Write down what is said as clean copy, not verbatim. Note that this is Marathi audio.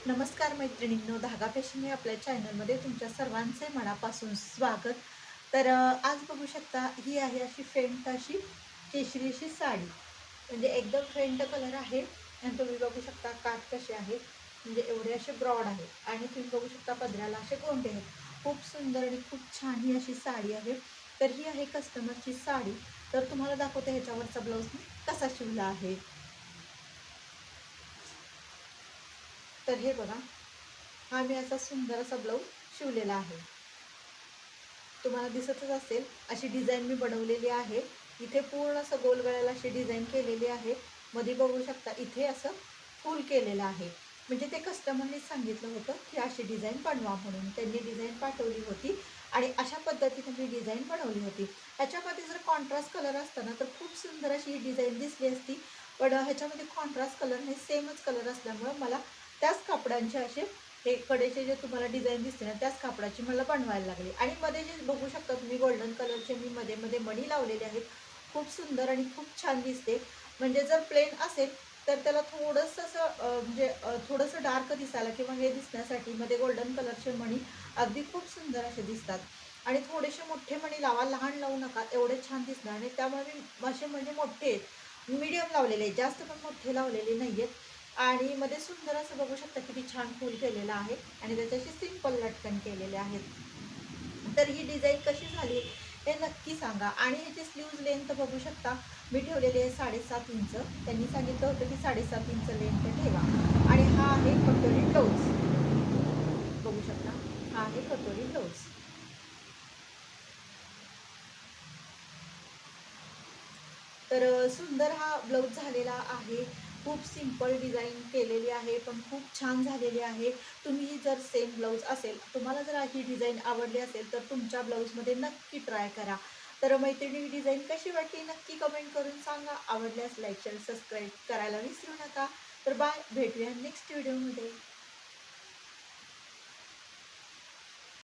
नमस्कार मैत्रिणींनो, धागा फॅशन या आपल्या चॅनलमध्ये तुमच्या सर्वांचे मनापासून स्वागत. तर आज बघू शकता ही आहे अशी फेंट अशी केशरी अशी साडी. म्हणजे एकदम फेंट कलर आहे आणि तुम्ही बघू शकता काठ कसे आहे, म्हणजे एवढे असे ब्रॉड आहे आणि तुम्ही बघू शकता पदराला असे गोंडे आहेत. खूप सुंदर आणि खूप छान ही अशी साडी आहे. तर ही आहे कस्टमरची साडी. तर तुम्हाला दाखवते ह्याच्यावरचा ब्लाऊज मी कसा शिवला आहे. तर हे बघा, हा मी असा सुंदर असा ब्लाऊज शिवलेला आहे. तुम्हाला दिसतच असेल अशी डिझाईन मी बनवलेली आहे. इथे पूर्ण असं गोल गळ्याला अशी डिझाईन केलेली आहे. मध्ये बघू शकता इथे असं फुल केलेलं आहे. म्हणजे ते कस्टमरनीच सांगितलं होतं की अशी डिझाईन बनवा म्हणून. त्यांनी डिझाईन पाठवली होती आणि अशा पद्धतीने मी डिझाईन बनवली होती. ह्याच्यामध्ये जर कॉन्ट्रास्ट कलर असता ना तर खूप सुंदर अशी ही डिझाईन दिसली असती. पण ह्याच्यामध्ये कॉन्ट्रास्ट कलर नाही, सेमच कलर असल्यामुळं मला त्याच कापडांचे असे हे कडेचे जे तुम्हाला डिझाईन दिसते ना त्याच कापडाची मला बनवायला लागली आणि मध्ये जे बघू शकता तुम्ही गोल्डन कलरचे मी मध्ये मध्ये मणी लावलेले आहेत. खूप सुंदर आणि खूप छान दिसते. म्हणजे जर प्लेन असेल तर त्याला थोडंसं असं म्हणजे थोडंसं डार्क दिसायला किंवा हे दिसण्यासाठी मध्ये गोल्डन कलरचे मणी अगदी खूप सुंदर असे दिसतात. आणि थोडेसे मोठे मणी लावा, लहान लावू नका, एवढे छान दिसणार. आणि त्यामुळे मी असे म्हणजे मोठे मीडियम लावलेले आहेत, जास्त पण मोठे लावलेले नाही आहेत. आणि मध्ये सुंदर असं बघू शकता किती छान फूल केलेलं आहे आणि त्याच्याशी सिंपल लटकन केलेले आहेत. तर ही डिझाईन कशी झाली हे नक्की सांगा. आणि ह्याची स्लीव्ज लेंथ बघू शकता मी ठेवलेली आहे 7.5 इंच. त्यांनी सांगितलं होतं की 7.5 इंच लेंथ ठेवा. आणि हा आहे कटोरी ब्लाऊज. बघू शकता, हा आहे कटोरी ब्लाऊज. तर सुंदर हा ब्लाऊज झालेला आहे. खूप सिंपल डिझाईन केलेली आहे, पण खूप छान झालेली आहे. तुम्ही जर सेम ब्लाऊज असेल, तुम्हाला जर ही डिझाईन आवडली असेल, तर तुमच्या ब्लाऊजमध्ये नक्की ट्राय करा. तर मैत्रिणी ही डिझाईन कशी वाटली नक्की कमेंट करून सांगा. आवडल्यास लाईक, शेअर, सबस्क्राईब करायला विसरू नका. तर बाय, भेटूया नेक्स्ट व्हिडिओमध्ये.